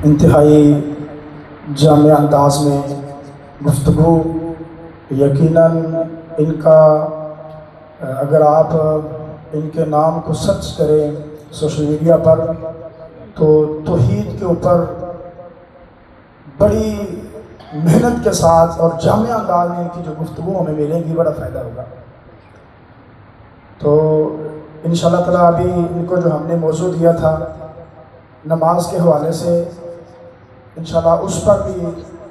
انتہائی جامع انداز میں گفتگو، یقیناً ان کا اگر آپ ان کے نام کو سرچ کریں سوشل میڈیا پر تو توحید کے اوپر بڑی محنت کے ساتھ اور جامع انداز میں ان کی جو گفتگو ہمیں ملیں گی بڑا فائدہ ہوگا۔ تو انشاءاللہ تعالیٰ ابھی ان کو جو ہم نے موضوع دیا تھا نماز کے حوالے سے، انشاءاللہ اس پر بھی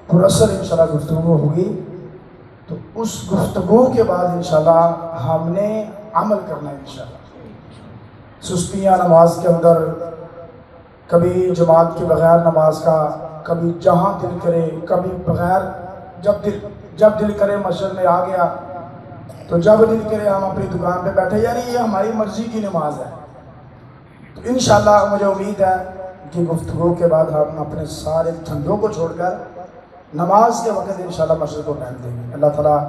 پراثر انشاءاللہ گفتگو ہوگی۔ تو اس گفتگو کے بعد انشاءاللہ ہم نے عمل کرنا ہے انشاءاللہ۔ سستیاں نماز کے اندر، کبھی جماعت کے بغیر نماز کا، کبھی جہاں دل کرے، کبھی بغیر، جب دل کرے مسجد میں آ گیا، تو جب دل کرے ہم اپنی دکان پہ بیٹھے، یعنی یہ ہماری مرضی کی نماز ہے۔ تو انشاءاللہ مجھے امید ہے کہ گفتگو کے بعد ہم اپنے سارے دھندوں کو چھوڑ کر نماز کے وقت انشاءاللہ مسجد کو ٹائم دیں گے۔ اللہ تعالیٰ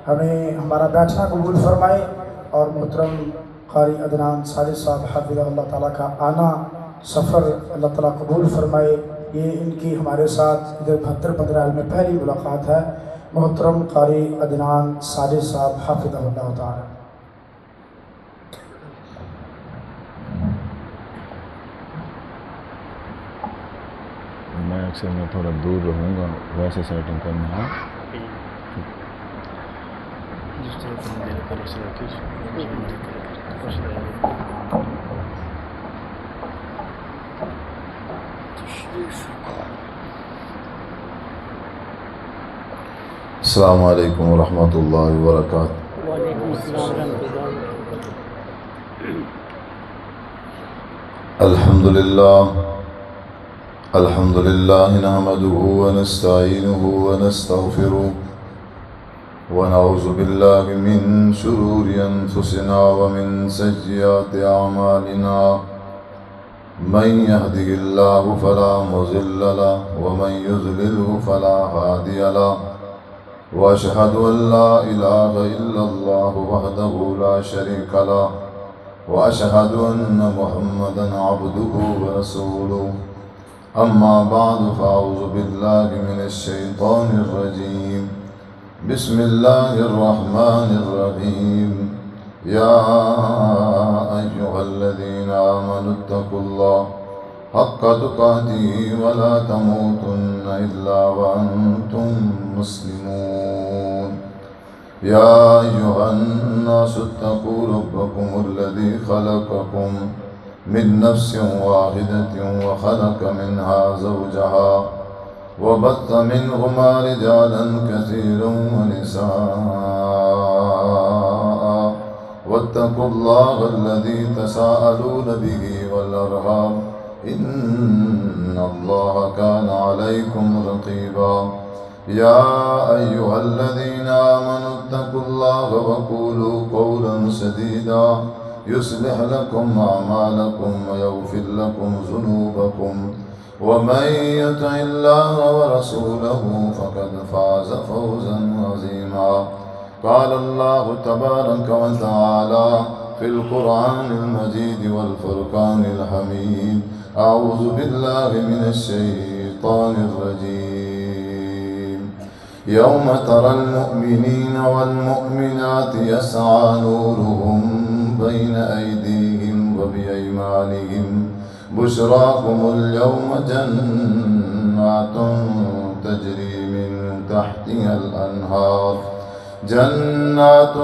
ہمیں ہمارا بیٹھنا قبول فرمائے، اور محترم قاری عدنان صالح صاحب حفظہ اللہ تعالیٰ کا آنا سفر اللہ تعالیٰ قبول فرمائے۔ یہ ان کی ہمارے ساتھ ادھر 72-15 میں پہلی ملاقات ہے۔ محترم قاری عدنان صالح صاحب حفظہ اللہ تعالیٰ۔ میں اکثر میں تھوڑا دور رہوں گا، ویسے سیٹنگ کرنا ہے۔ السلام علیکم ورحمۃ اللہ وبرکاتہ۔ وعلیکم السلام ورحمۃ اللہ۔ الحمد للہ نحمده ونستعینه ونستغفره ونعوذ باللہ من شرور انفسنا ومن سیئات اعمالنا، من يهده الله فلا مضل له ومن يضلل فلا هادي له، واشهد ان لا اله الا الله وحده لا شريك له، واشهد ان محمدا عبده ورسوله، اما بعد فاعوذ بالله من الشيطان الرجيم، بسم الله الرحمن الرحيم، يا ايها الذين امنوا اتقوا الله حق تقاته ولا تموتن الا وانتم مسلمون، يا ايها الناس اتقوا ربكم الذي خلقكم من نفس واحدة وخلق منها زوجها وبث منهما رجالا كثيرا ونساء، واتقوا الله الذي تساءلون به والأرحام إن الله كان عليكم رقيبا، يا أيها الذين آمنوا اتقوا الله وقولوا قولا سديدا يصلح لكم أعمالكم ويغفر لكم ذنوبكم، ومن يطع الله ورسوله فقد فاز فوزا عظيما، قال الله تبارك وتعالى في القرآن المجيد والفرقان الحميد، أعوذ بالله من الشيطان الرجيم، يوم ترى المؤمنين والمؤمنات يسعى نورهم بين أيديهم وبأيمانهم، بشراكم اليوم جنات تجري من تحتها الأنهار، جنات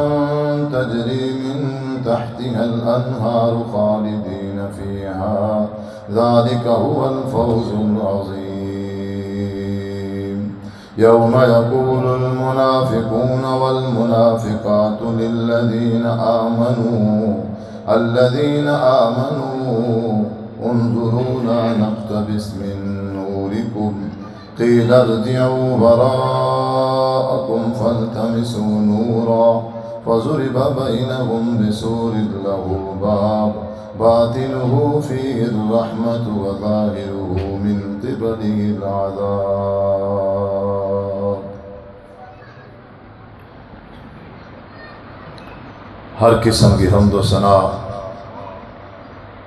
تجري من تحتها الأنهار خالدين فيها، ذلك هو الفوز العظيم، يوم يقول المنافقون والمنافقات الذين آمنوا انظرونا نقتبس من نوركم، قيل ارجعوا وراءكم فالتمسوا نورا، فضرب بينهم بسور له باب باطنه فيه الرحمة وظاهره من قبله العذاب۔ ہر قسم کی حمد و ثنا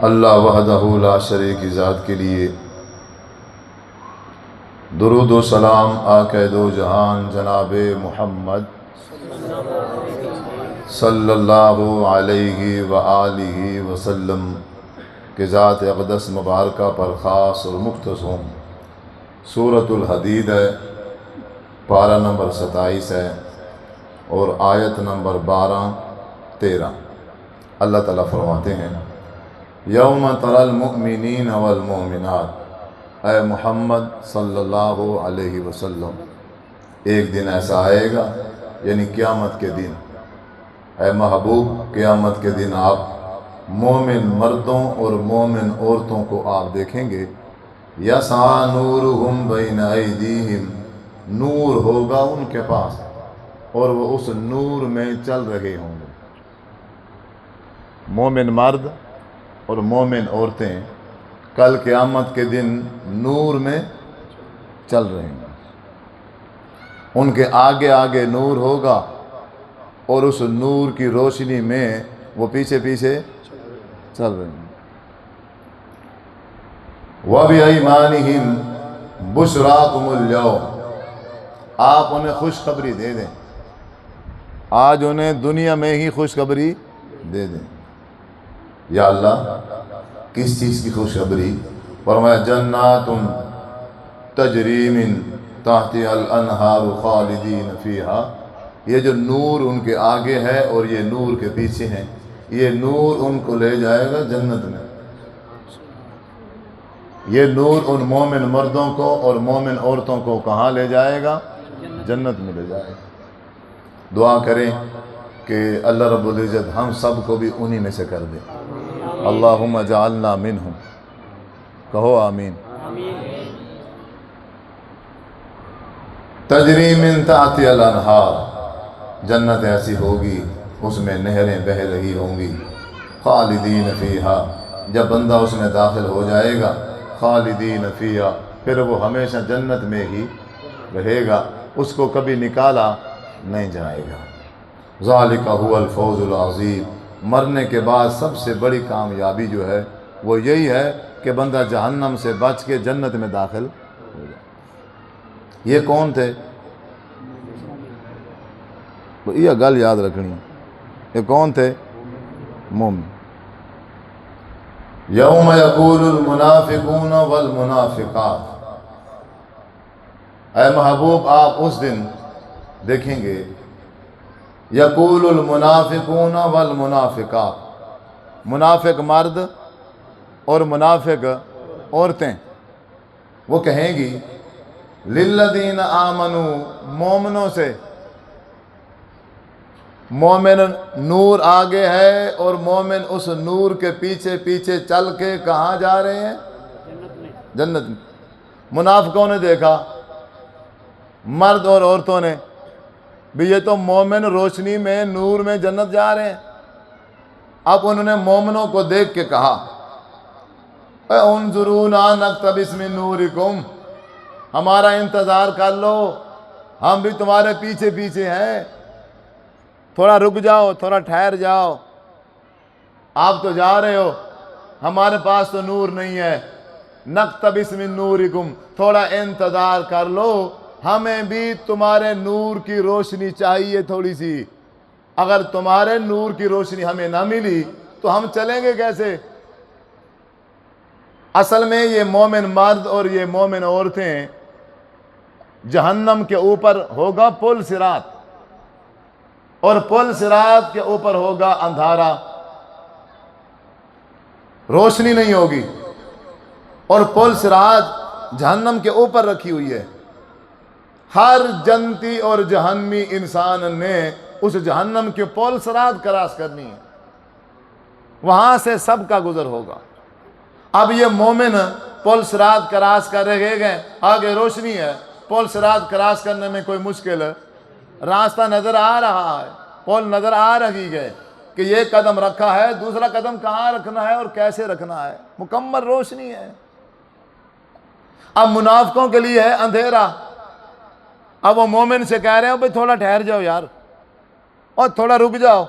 اللہ وحدہ لا شریک کی ذات کے لیے، درود و سلام آقا دو جہان جناب محمد صلی اللہ علیہ وآلہ وسلم کے ذات اقدس مبارکہ پر خاص اور مختص ہوں۔ سورۃ الحدید ہے، پارہ نمبر 27 ہے اور آیت نمبر 12-13۔ اللہ تعالیٰ فرماتے ہیں یوم تری المؤمنین والمؤمنات، اے محمد صلی اللہ علیہ وسلم، ایک دن ایسا آئے گا، یعنی قیامت کے دن، اے محبوب قیامت کے دن آپ مومن مردوں اور مومن عورتوں کو آپ دیکھیں گے، یسعی نورہم بین ایدیہم، نور ہوگا ان کے پاس اور وہ اس نور میں چل رہے ہوں گے۔ مومن مرد اور مومن عورتیں کل قیامت کے دن نور میں چل رہے ہیں، ان کے آگے آگے نور ہوگا اور اس نور کی روشنی میں وہ پیچھے پیچھے چل رہے ہیں۔ وَبِأَيْمَانِهِمْ بُشْرَاكُمُ الْيَوْمَ، آپ انہیں خوشخبری دے دیں، آج انہیں دنیا میں ہی خوشخبری دے دیں۔ یا اللہ کس چیز کی خوشخبری؟ فرمایا جنات تجری من تحتها الانہار خالدین فیہا، یہ جو نور ان کے آگے ہے اور یہ نور کے پیچھے ہیں، یہ نور ان کو لے جائے گا جنت میں۔ یہ نور ان مومن مردوں کو اور مومن عورتوں کو کہاں لے جائے گا؟ جنت میں لے جائے گا۔ دعا کریں کہ اللہ رب العزت ہم سب کو بھی انہی میں سے کر دے۔ اللہم اجعلنا منہم، کہو آمین۔ تجری من تحتی الانہار، جنت ایسی ہوگی اس میں نہریں بہہ رہی ہوں گی، خالدین فیہا، جب بندہ اس میں داخل ہو جائے گا، خالدین فیہا، پھر وہ ہمیشہ جنت میں ہی رہے گا، اس کو کبھی نکالا نہیں جائے گا۔ ذالک هو الفوز العظیم، مرنے کے بعد سب سے بڑی کامیابی جو ہے وہ یہی ہے کہ بندہ جہنم سے بچ کے جنت میں داخل ہو جائے۔ یہ کون تھے؟ یہ گل یاد رکھنی، یہ کون تھے؟ مومن۔ یوم یقول المنافقون والمنافقات، اے محبوب آپ اس دن دیکھیں گے، یقول المنافقون والمنافقات، منافق مرد اور منافق عورتیں وہ کہیں گی للذین آمنوا، مومنوں سے، مومن نور آگے ہے اور مومن اس نور کے پیچھے پیچھے چل کے کہاں جا رہے ہیں؟ جنت میں۔ منافقوں نے دیکھا، مرد اور عورتوں نے بھی، یہ تو مومن روشنی میں نور میں جنت جا رہے ہیں۔ اب انہوں نے مومنوں کو دیکھ کے کہا انظرونا نقتبس من نورکم، ہمارا انتظار کر لو، ہم بھی تمہارے پیچھے پیچھے ہیں، تھوڑا رک جاؤ، تھوڑا ٹھہر جاؤ، آپ تو جا رہے ہو، ہمارے پاس تو نور نہیں ہے، نقتبس من نورکم، تھوڑا انتظار کر لو، ہمیں بھی تمہارے نور کی روشنی چاہیے تھوڑی سی، اگر تمہارے نور کی روشنی ہمیں نہ ملی تو ہم چلیں گے کیسے؟ اصل میں یہ مومن مرد اور یہ مومن عورتیں، جہنم کے اوپر ہوگا پل صراط، اور پل صراط کے اوپر ہوگا اندھارا، روشنی نہیں ہوگی، اور پل صراط جہنم کے اوپر رکھی ہوئی ہے۔ ہر جنتی اور جہنمی انسان نے اس جہنم کے پل صراط کراس کرنی ہے، وہاں سے سب کا گزر ہوگا۔ اب یہ مومن پل صراط کراس کر رہے گئے، آگے روشنی ہے، پل صراط کراس کرنے میں کوئی مشکل ہے، راستہ نظر آ رہا ہے، پل نظر آ رہی ہے کہ یہ قدم رکھا ہے، دوسرا قدم کہاں رکھنا ہے اور کیسے رکھنا ہے، مکمل روشنی ہے۔ اب منافقوں کے لیے ہے اندھیرا، اب وہ مومن سے کہہ رہے ہیں بھئی تھوڑا ٹھہر جاؤ یار، اور تھوڑا رک جاؤ،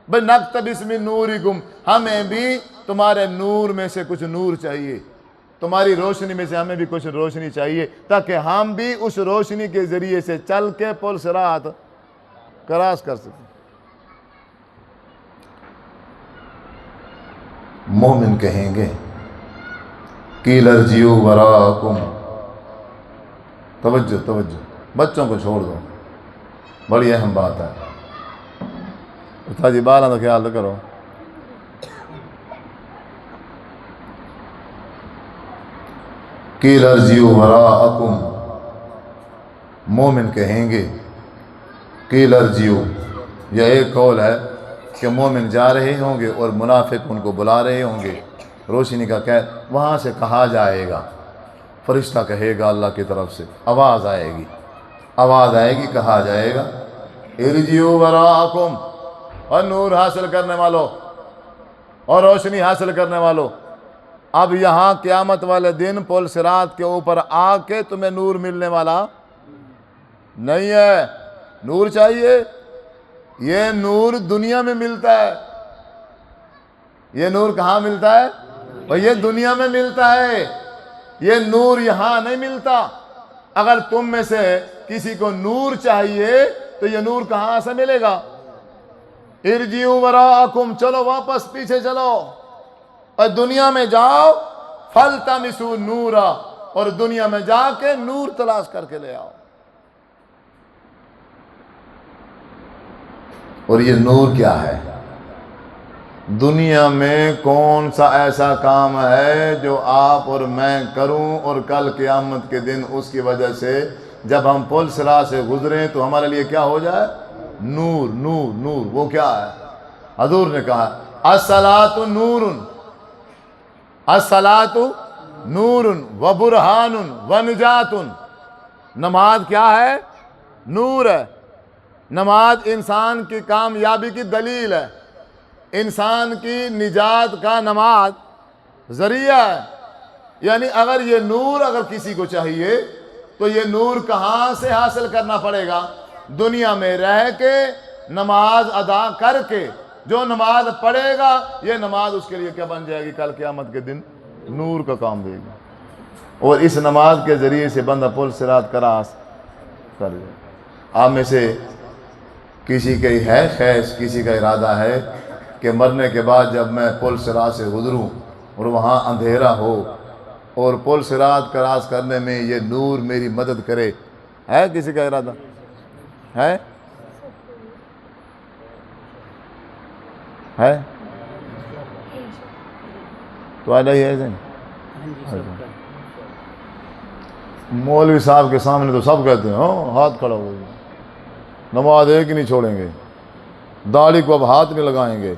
بھئی نقتبس من نورکم، ہمیں بھی تمہارے نور میں سے کچھ نور چاہیے، تمہاری روشنی میں سے ہمیں بھی کچھ روشنی چاہیے تاکہ ہم بھی اس روشنی کے ذریعے سے چل کے پل صراط کراس کر سکیں۔ مومن کہیں گے قیل ارجعوا وراءکم، توجہ توجہ، بچوں کو چھوڑ دو، بڑی اہم بات ہے۔ استاد جی بالا کا خیال کرو۔ قیل ارجعوا وراءکم، مومن کہیں گے قیل ارجعوا، یہ ایک قول ہے کہ مومن جا رہے ہوں گے اور منافق ان کو بلا رہے ہوں گے، روشنی کا قید، وہاں سے کہا جائے گا، فرشتہ کہے گا اللہ کی طرف سے، آواز آئے گی، کہا جائے گا ارجعوا وراءکم، اور نور حاصل کرنے والوں اور روشنی حاصل کرنے والوں، اب یہاں قیامت والے دن پل صراط کے اوپر آ کے تمہیں نور ملنے والا نہیں ہے۔ نور چاہیے، یہ نور دنیا میں ملتا ہے۔ یہ نور کہاں ملتا ہے؟ اور یہ دنیا میں ملتا ہے، یہ نور یہاں نہیں ملتا۔ اگر تم میں سے کسی کو نور چاہیے تو یہ نور کہاں سے ملے گا؟ ارجعوا وراءکم، چلو واپس پیچھے چلو اور دنیا میں جاؤ، فالتمسوا نورا، اور دنیا میں جا کے نور تلاش کر کے لے آؤ۔ اور یہ نور کیا ہے؟ دنیا میں کون سا ایسا کام ہے جو آپ اور میں کروں اور کل قیامت کے دن اس کی وجہ سے جب ہم پل صراط سے گزریں تو ہمارے لیے کیا ہو جائے؟ نور نور نور۔ وہ کیا ہے؟ حضور نے کہا الصلاۃ نور، الصلاۃ نور و برہان و نجات، نماز کیا ہے؟ نور ہے۔ نماز انسان کی کامیابی کی دلیل ہے، انسان کی نجات کا نماز ذریعہ ہے۔ یعنی اگر یہ نور اگر کسی کو چاہیے تو یہ نور کہاں سے حاصل کرنا پڑے گا؟ دنیا میں رہ کے نماز ادا کر کے جو نماز پڑھے گا، یہ نماز اس کے لیے کیا بن جائے گی؟ کل قیامت کے دن نور کا کام دے گی، اور اس نماز کے ذریعے سے بندہ پل صراط کراس کر جائے۔ آپ میں سے کسی کی ہے خیش، کسی کا ارادہ ہے کہ مرنے کے بعد جب میں پل صراط سے گزروں اور وہاں اندھیرا ہو اور پل صراط کراس کرنے میں یہ نور میری مدد کرے؟ ہے کسی کا ارادہ؟ ہے؟ تو آ جائیے ایسے مولوی صاحب کے سامنے تو سب کہتے ہیں ہاں ہاتھ کھڑا ہو گیا، نماز ایک ہی نہیں چھوڑیں گے، داڑھی کو اب ہاتھ نہیں لگائیں گے۔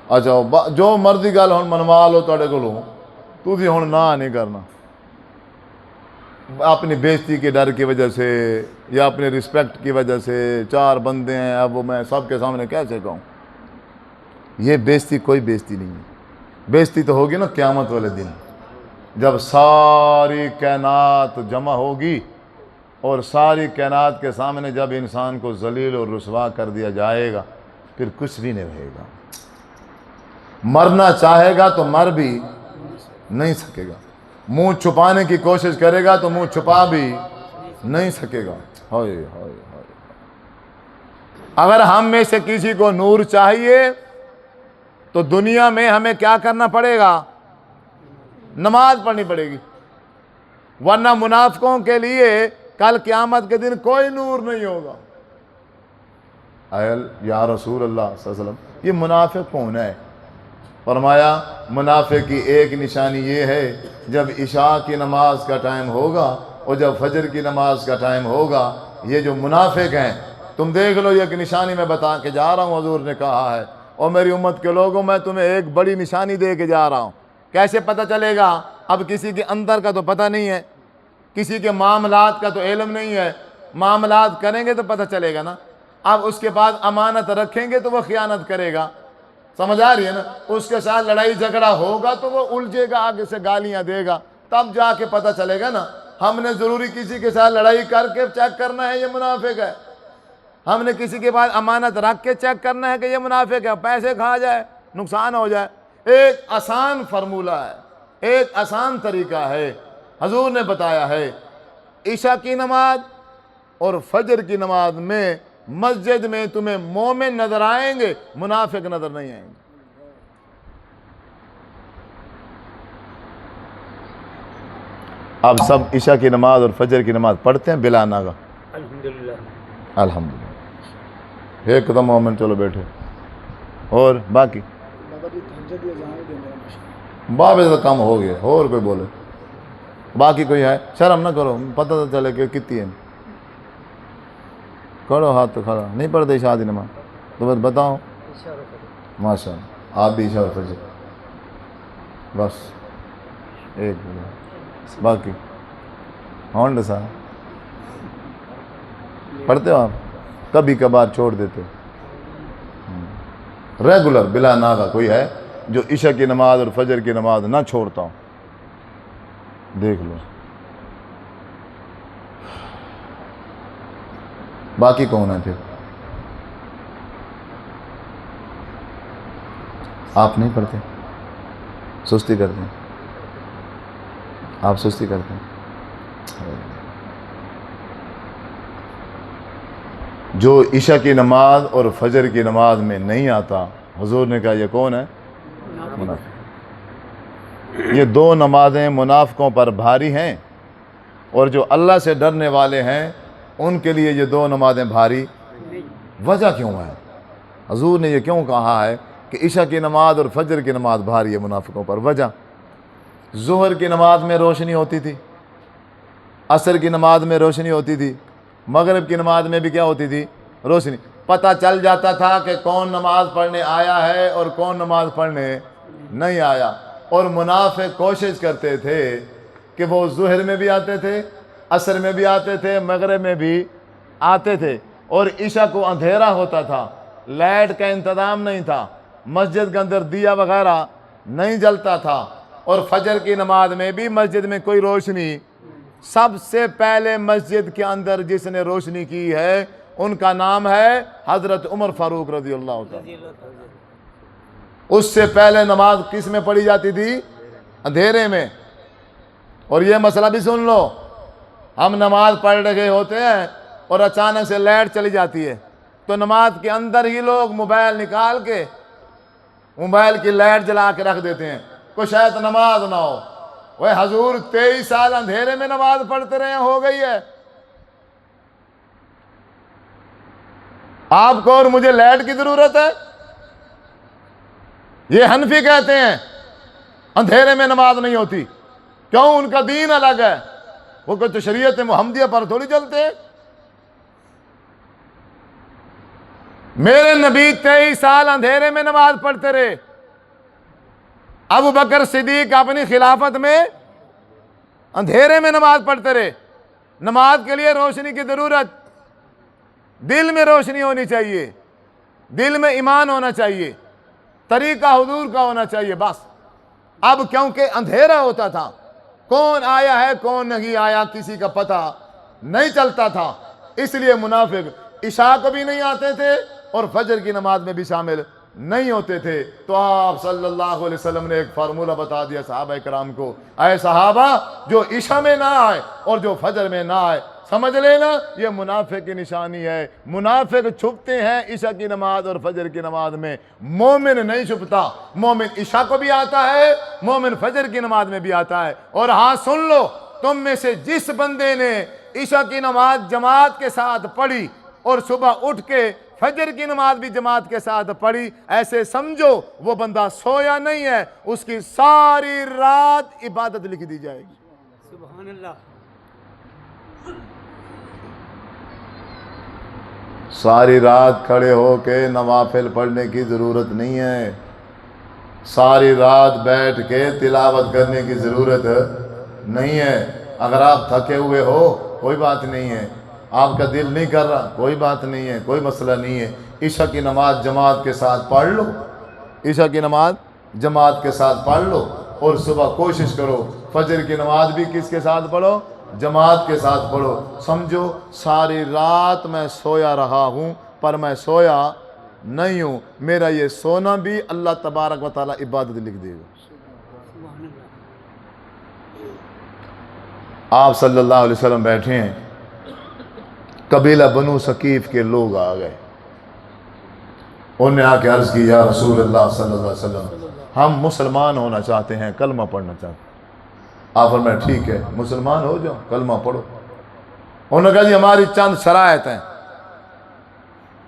اچھا جو مرضی گل ہن منوا لو تواڈے کولوں، تسی ہن نہ نہیں کرنا، اپنی بےزتی کے ڈر کی وجہ سے یا اپنے رسپیکٹ کی وجہ سے، چار بندے ہیں اب وہ میں سب کے سامنے کیسے کہوں؟ یہ بےزتی کوئی بےزتی نہیں ہے۔ بےزتی تو ہوگی نا قیامت والے دن، جب ساری کائنات جمع ہوگی اور ساری کائنات کے سامنے جب انسان کو ذلیل اور رسوا کر دیا جائے گا، پھر کچھ بھی نہیں رہے گا۔ مرنا چاہے گا تو مر بھی نہیں سکے گا، منہ چھپانے کی کوشش کرے گا تو منہ چھپا بھی نہیں سکے گا۔ ہائے ہائے ہائے۔ اگر ہم میں سے کسی کو نور چاہیے تو دنیا میں ہمیں کیا کرنا پڑے گا؟ نماز پڑھنی پڑے گی، ورنہ منافقوں کے لیے کل قیامت کے دن کوئی نور نہیں ہوگا۔ یا رسول اللہ صلی اللہ علیہ وسلم، یہ منافق کون ہے؟ فرمایا منافق کی ایک نشانی یہ ہے، جب عشاء کی نماز کا ٹائم ہوگا اور جب فجر کی نماز کا ٹائم ہوگا، یہ جو منافق ہیں تم دیکھ لو، یہ ایک نشانی میں بتا کے جا رہا ہوں، حضور نے کہا ہے اور میری امت کے لوگوں میں تمہیں ایک بڑی نشانی دے کے جا رہا ہوں۔ کیسے پتہ چلے گا؟ اب کسی کے اندر کا تو پتہ نہیں ہے، کسی کے معاملات کا تو علم نہیں ہے، معاملات کریں گے تو پتہ چلے گا نا۔ اب اس کے بعد امانت رکھیں گے تو وہ خیانت کرے گا، سمجھ آ رہی ہے نا؟ اس کے ساتھ لڑائی جھگڑا ہوگا تو وہ الجھے گا، آگے سے گالیاں دے گا، تب جا کے پتہ چلے گا نا۔ ہم نے ضروری کسی کے ساتھ لڑائی کر کے چیک کرنا ہے یہ منافق ہے؟ ہم نے کسی کے بعد امانت رکھ کے چیک کرنا ہے کہ یہ منافق ہے؟ پیسے کھا جائے، نقصان ہو جائے۔ ایک آسان فارمولہ ہے، ایک آسان طریقہ ہے، حضور نے بتایا ہے عشاء کی نماز اور فجر کی نماز میں مسجد میں تمہیں مومن نظر آئیں گے، منافق نظر نہیں آئیں گے۔ اب سب عشاء کی نماز اور فجر کی نماز پڑھتے ہیں بلا ناغہ؟ الحمدللہ۔ الحمدللہ۔ ایک قدم مومن چلو بیٹھے، اور باقی بابے تو کم ہو گیا، اور کوئی بولے، باقی کوئی ہے؟ شرم نہ کرو، پتہ تو چلے کہ کتنی ہے۔ کرو ہاتھ تو کھڑا، نہیں پڑھتے عشاء کی نماز تو بس بتاؤ۔ ماشاء اللہ، آپ بھی عشاء اور فجر، بس ایک منٹ۔ باقی ہونڈ صاحب پڑھتے ہو آپ؟ کبھی کبھار چھوڑ دیتے؟ ریگولر بلا ناغہ کوئی ہے جو عشاء کی نماز اور فجر کی نماز نہ چھوڑتا ہوں؟ دیکھ لو۔ باقی کون ہے پھر؟ آپ نہیں پڑھتے، سستی کرتے ہیں، آپ سستی کرتے ہیں۔ جو عشاء کی نماز اور فجر کی نماز میں نہیں آتا، حضور نے کہا یہ کون ہے؟ منافق۔ یہ دو نمازیں منافقوں پر بھاری ہیں، اور جو اللہ سے ڈرنے والے ہیں ان کے لیے یہ دو نمازیں بھاری۔ وجہ کیوں ہے؟ حضور نے یہ کیوں کہا ہے کہ عشاء کی نماز اور فجر کی نماز بھاری ہے منافقوں پر؟ وجہ، ظہر کی نماز میں روشنی ہوتی تھی، عصر کی نماز میں روشنی ہوتی تھی، مغرب کی نماز میں بھی کیا ہوتی تھی؟ روشنی۔ پتہ چل جاتا تھا کہ کون نماز پڑھنے آیا ہے اور کون نماز پڑھنے نہیں آیا۔ اور منافق کوشش کرتے تھے کہ وہ ظہر میں بھی آتے تھے، عصر میں بھی آتے تھے، مغرب میں بھی آتے تھے، اور عشاء کو اندھیرا ہوتا تھا، لائٹ کا انتظام نہیں تھا، مسجد کے اندر دیا وغیرہ نہیں جلتا تھا، اور فجر کی نماز میں بھی مسجد میں کوئی روشنی۔ سب سے پہلے مسجد کے اندر جس نے روشنی کی ہے ان کا نام ہے حضرت عمر فاروق رضی اللہ تعالی۔ اس سے پہلے نماز کس میں پڑھی جاتی تھی؟ اندھیرے میں۔ اور یہ مسئلہ بھی سن لو، ہم نماز پڑھ رہے ہوتے ہیں اور اچانک سے لائٹ چلی جاتی ہے، تو نماز کے اندر ہی لوگ موبائل نکال کے موبائل کی لائٹ جلا کے رکھ دیتے ہیں کہ شاید نماز نہ ہو۔ وہ حضور 23 سال اندھیرے میں نماز پڑھتے رہے، ہو گئی ہے آپ کو اور مجھے لائٹ کی ضرورت ہے؟ یہ حنفی کہتے ہیں اندھیرے میں نماز نہیں ہوتی، کیوں؟ ان کا دین الگ ہے، وہ کچھ شریعت محمدیہ پر تھوڑی چلتے ہیں۔ میرے نبی 23 سال اندھیرے میں نماز پڑھتے رہے، ابو بکر صدیق اپنی خلافت میں اندھیرے میں نماز پڑھتے رہے۔ نماز کے لیے روشنی کی ضرورت، دل میں روشنی ہونی چاہیے، دل میں ایمان ہونا چاہیے، طریقہ حضور کا ہونا چاہیے، بس۔ اب کیونکہ اندھیرا ہوتا تھا، کون آیا ہے کون نہیں آیا کسی کا پتہ نہیں چلتا تھا، اس لیے منافق عشاء کو بھی نہیں آتے تھے اور فجر کی نماز میں بھی شامل نہیں ہوتے تھے۔ تو آپ صلی اللہ علیہ وسلم نے ایک فارمولہ بتا دیا صحابہ کرام کو، اے صحابہ جو عشاء میں نہ آئے اور جو فجر میں نہ آئے، سمجھ لینا یہ منافق کی نشانی ہے۔ منافق چھپتے ہیں عشاء کی نماز اور فجر کی نماز میں، مومن نہیں چھپتا، مومن عشاء کو بھی آتا ہے، مومن فجر کی نماز میں بھی آتا ہے۔ اور ہاں سن لو، تم میں سے جس بندے نے عشاء کی نماز جماعت کے ساتھ پڑھی اور صبح اٹھ کے فجر کی نماز بھی جماعت کے ساتھ پڑھی، ایسے سمجھو وہ بندہ سویا نہیں ہے، اس کی ساری رات عبادت لکھ دی جائے گی۔ سبحان اللہ۔ ساری رات کھڑے ہو کے نوافل پڑھنے کی ضرورت نہیں ہے، ساری رات بیٹھ کے تلاوت کرنے کی ضرورت نہیں ہے۔ اگر آپ تھکے ہوئے ہو کوئی بات نہیں ہے، آپ کا دل نہیں کر رہا کوئی بات نہیں ہے، کوئی مسئلہ نہیں ہے، عشاء کی نماز جماعت کے ساتھ پڑھ لو، عشاء کی نماز جماعت کے ساتھ پڑھ لو، اور صبح کوشش کرو فجر کی نماز بھی کس کے ساتھ پڑھو؟ جماعت کے ساتھ پڑھو۔ سمجھو ساری رات میں سویا رہا ہوں پر میں سویا نہیں ہوں، میرا یہ سونا بھی اللہ تبارک و تعالیٰ عبادت لکھ دے گا۔ آپ صلی اللہ علیہ وسلم بیٹھے ہیں، قبیلہ بنو ثقیف کے لوگ آ گئے، انہوں نے آ کے عرض کی یا رسول اللہ صلی اللہ علیہ وسلم ہم مسلمان ہونا چاہتے ہیں، کلمہ پڑھنا چاہتے ہیں۔ آپ فرمایا ٹھیک ہے مسلمان ہو جاؤ، کلمہ پڑھو۔ انہوں نے کہا جی ہماری چند شرائط ہیں،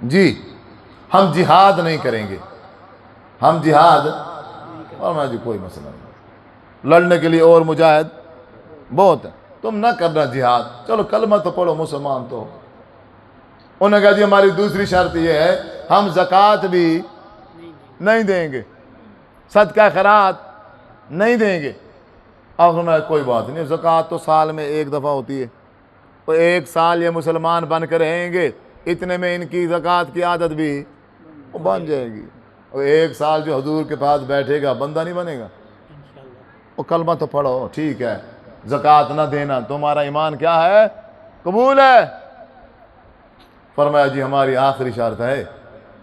جی ہم جہاد نہیں کریں گے، ہم جہاد، اور میں جی کوئی مسئلہ نہیں، لڑنے کے لیے اور مجاہد بہت ہے، تم نہ کرنا جہاد، چلو کلمہ تو پڑھو، مسلمان تو ہو۔ انہوں نے کہا جی ہماری دوسری شرط یہ ہے ہم زکوٰۃ بھی نہیں دیں گے، صدقہ خیرات نہیں دیں گے۔ اور میں کوئی بات نہیں، زکوٰۃ تو سال میں ایک دفعہ ہوتی ہے، تو ایک سال یہ مسلمان بن کر رہیں گے، اتنے میں ان کی زکوٰۃ کی عادت بھی بن جائے گی، اور ایک سال جو حضور کے پاس بیٹھے گا بندہ نہیں بنے گا۔ وہ کلمہ تو پڑھو، ٹھیک ہے زکوٰۃ نہ دینا، تمہارا ایمان کیا ہے؟ قبول ہے۔ فرمایا جی ہماری آخری شرط ہے،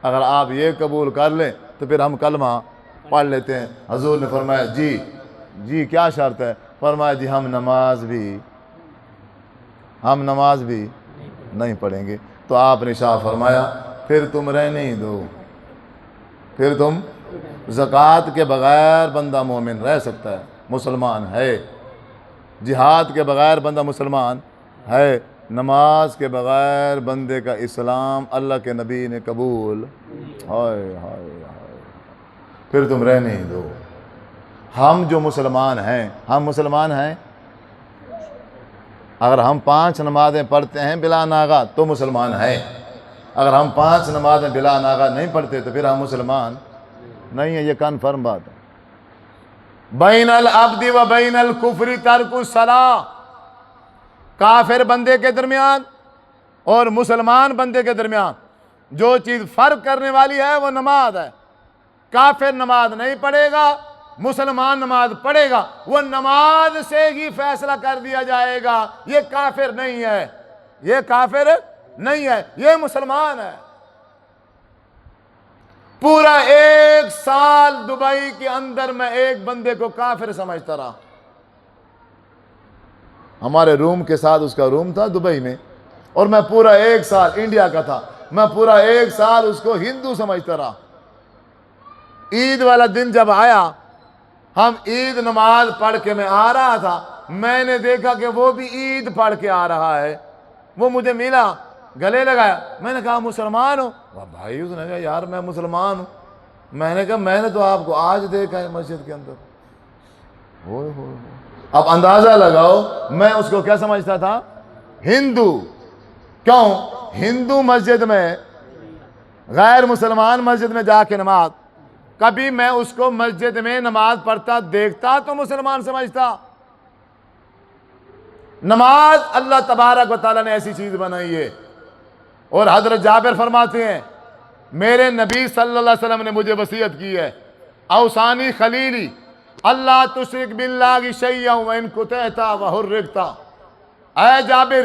اگر آپ یہ قبول کر لیں تو پھر ہم کلمہ پڑھ لیتے ہیں۔ حضور نے فرمایا جی کیا شرط ہے؟ فرمایا جی ہم نماز بھی نہیں پڑھیں گے۔ تو آپ نے شاہ فرمایا پھر تم رہنے ہی دو، پھر تم زکوٰۃ کے بغیر بندہ مومن رہ سکتا ہے، مسلمان ہے، جہاد کے بغیر بندہ مسلمان ہے، نماز کے بغیر بندے کا اسلام اللہ کے نبی نے قبول، ہائے ہائے ہائے، پھر تم رہنے ہی دو۔ ہم جو مسلمان ہیں، ہم مسلمان ہیں، اگر ہم 5 نمازیں پڑھتے ہیں بلا ناغہ تو مسلمان ہیں، اگر ہم 5 نمازیں بلا ناغہ نہیں پڑھتے تو پھر ہم مسلمان نہیں ہیں، یہ کنفرم بات ہے۔ بین العبد و بین الکفر ترک الصلاۃ، کافر بندے کے درمیان اور مسلمان بندے کے درمیان جو چیز فرق کرنے والی ہے وہ نماز ہے۔ کافر نماز نہیں پڑھے گا، مسلمان نماز پڑھے گا، وہ نماز سے ہی فیصلہ کر دیا جائے گا یہ کافر نہیں ہے، یہ کافر نہیں ہے، یہ مسلمان ہے۔ پورا 1 سال دبئی کے اندر میں ایک بندے کو کافر سمجھتا رہا، ہمارے روم کے ساتھ اس کا روم تھا دبئی میں، اور میں پورا 1 سال انڈیا کا تھا، میں پورا 1 سال اس کو ہندو سمجھتا رہا۔ عید والا دن جب آیا، ہم عید نماز پڑھ کے میں آ رہا تھا، میں نے دیکھا کہ وہ بھی عید پڑھ کے آ رہا ہے، وہ مجھے ملا، گلے لگایا، میں نے کہا مسلمان ہو؟ بھائی اس نے کہا یار میں مسلمان ہوں۔ میں نے کہا میں نے تو آپ کو آج دیکھا ہے مسجد کے اندر۔ اب اندازہ لگاؤ میں اس کو کیا سمجھتا تھا؟ ہندو۔ کیوں؟ ہندو مسجد میں، غیر مسلمان مسجد میں جا کے نماز، کبھی میں اس کو مسجد میں نماز پڑھتا دیکھتا تو مسلمان سمجھتا۔ نماز اللہ تبارک و تعالیٰ نے ایسی چیز بنائی ہے، اور حضرت جابر فرماتے ہیں میرے نبی صلی اللہ علیہ وسلم نے مجھے وصیت کی ہے، اوصانی خلیلی اللہ تشرک باللہ شیئا وان قطعت وحرقت۔ اے جابر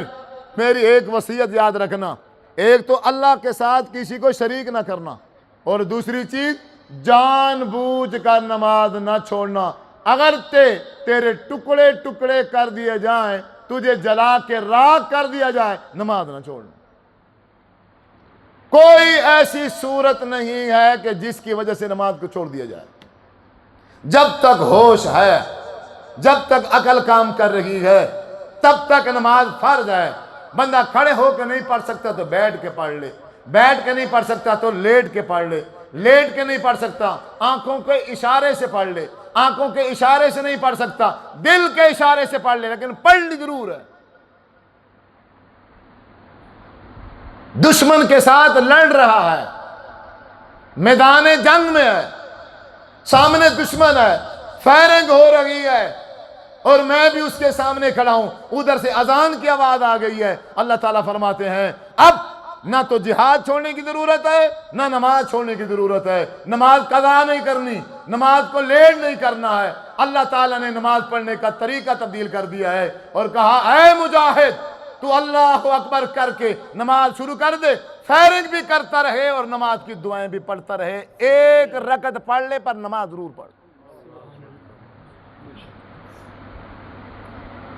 میری ایک وصیت یاد رکھنا، ایک تو اللہ کے ساتھ کسی کو شریک نہ کرنا، اور دوسری چیز جان بوجھ کر نماز نہ چھوڑنا، اگر تیرے ٹکڑے ٹکڑے کر دیے جائیں، تجھے جلا کے راکھ کر دیا جائے، نماز نہ چھوڑنا۔ کوئی ایسی صورت نہیں ہے کہ جس کی وجہ سے نماز کو چھوڑ دیا جائے۔ جب تک ہوش ہے، جب تک عقل کام کر رہی ہے، تب تک نماز فرض ہے۔ بندہ کھڑے ہو کے نہیں پڑھ سکتا تو بیٹھ کے پڑھ لے، بیٹھ کے نہیں پڑھ سکتا تو لیٹ کے پڑھ لے، لیٹ کے نہیں پڑھ سکتا آنکھوں کے اشارے سے پڑھ لے، آنکھوں کے اشارے سے نہیں پڑھ سکتا دل کے اشارے سے پڑھ لے، لیکن پڑھنی ضرور ہے۔ دشمن کے ساتھ لڑ رہا ہے، میدان جنگ میں ہے، سامنے دشمن ہے، فائرنگ ہو رہی ہے، اور میں بھی اس کے سامنے کھڑا ہوں، ادھر سے اذان کی آواز آ گئی ہے۔ اللہ تعالیٰ فرماتے ہیں اب نہ تو جہاد چھوڑنے کی ضرورت ہے، نہ نماز چھوڑنے کی ضرورت ہے، نماز قضا نہیں کرنی، نماز کو لیٹ نہیں کرنا ہے۔ اللہ تعالیٰ نے نماز پڑھنے کا طریقہ تبدیل کر دیا ہے اور کہا اے مجاہد تو اللہ اکبر کر کے نماز شروع کر دے، فائرنگ بھی کرتا رہے اور نماز کی دعائیں بھی پڑھتا رہے، 1 رکعت پڑھ لے پر نماز ضرور پڑھ۔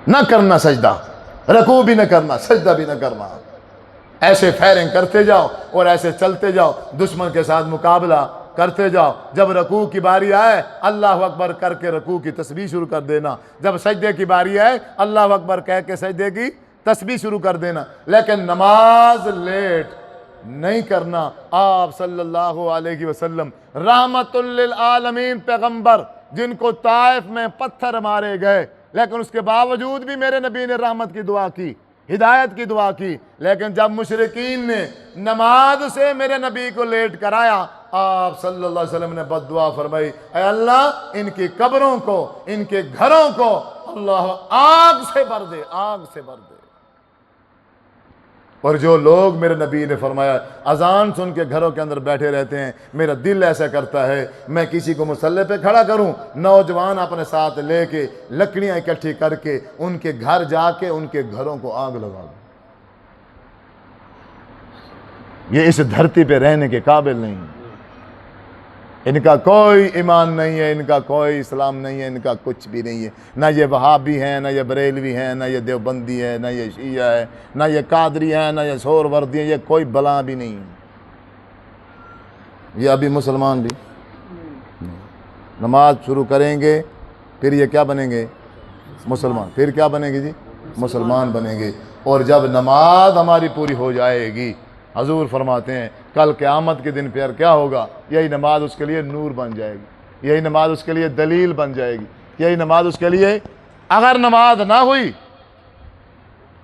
نہ کرنا سجدہ، رکوع بھی نہ کرنا، سجدہ بھی نہ کرنا، ایسے فائرنگ کرتے جاؤ اور ایسے چلتے جاؤ، دشمن کے ساتھ مقابلہ کرتے جاؤ۔ جب رکوع کی باری آئے اللہ اکبر کر کے رکوع کی تسبیح شروع کر دینا، جب سجدے کی باری آئے اللہ اکبر کہہ کے سجدے کی تسبیح شروع کر دینا، لیکن نماز لیٹ نہیں کرنا۔ آپ صلی اللہ علیہ وسلم رحمت للعالمین پیغمبر، جن کو طائف میں پتھر مارے گئے، لیکن اس کے باوجود بھی میرے نبی نے رحمت کی دعا کی، ہدایت کی دعا کی، لیکن جب مشرکین نے نماز سے میرے نبی کو لیٹ کرایا، آپ صلی اللہ علیہ وسلم نے بد دعا فرمائی، اے اللہ ان کی قبروں کو، ان کے گھروں کو اللہ آگ سے بھر دے، آگ سے بھر دے۔ اور جو لوگ میرے نبی نے فرمایا اذان سن کے گھروں کے اندر بیٹھے رہتے ہیں، میرا دل ایسا کرتا ہے میں کسی کو مصلی پہ کھڑا کروں، نوجوان اپنے ساتھ لے کے لکڑیاں اکٹھی کر کے ان کے گھر جا کے ان کے گھروں کو آگ لگا دوں۔ یہ اس دھرتی پہ رہنے کے قابل نہیں، ان کا کوئی ایمان نہیں ہے، ان کا کوئی اسلام نہیں ہے، ان کا کچھ بھی نہیں ہے، نہ یہ وہابی ہیں، نہ یہ بریلوی ہیں، نہ یہ دیوبندی ہے، نہ یہ شیعہ ہے، نہ یہ قادری ہیں، نہ یہ سور وردی ہیں، یہ کوئی بلا بھی نہیں ہے۔ یہ ابھی مسلمان بھی نماز شروع کریں گے پھر یہ کیا بنیں گے؟ مسلمان۔ پھر کیا بنیں گے جی؟ مسلمان بنیں گے۔ اور جب نماز ہماری پوری ہو جائے گی، حضور فرماتے ہیں کل قیامت کے دن پھر کیا ہوگا؟ یہی نماز اس کے لیے نور بن جائے گی، یہی نماز اس کے لیے دلیل بن جائے گی، یہی نماز اس کے لیے، اگر نماز نہ ہوئی،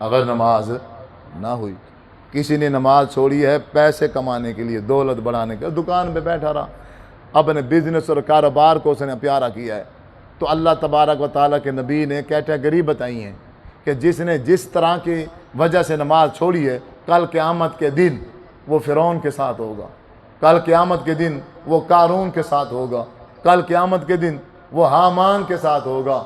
اگر نماز نہ ہوئی، کسی نے نماز چھوڑی ہے پیسے کمانے کے لیے، دولت بڑھانے کے، دکان پہ بیٹھا رہا، اپنے بزنس اور کاروبار کو اس نے پیارا کیا ہے، تو اللہ تبارک و تعالیٰ کے نبی نے کیٹیگری بتائی ہیں کہ جس نے جس طرح کی وجہ سے نماز چھوڑی ہے، کل قیامت کے دن وہ فرعون کے ساتھ ہوگا، کل قیامت کے دن وہ قارون کے ساتھ ہوگا، کل قیامت کے دن وہ حامان کے ساتھ ہوگا،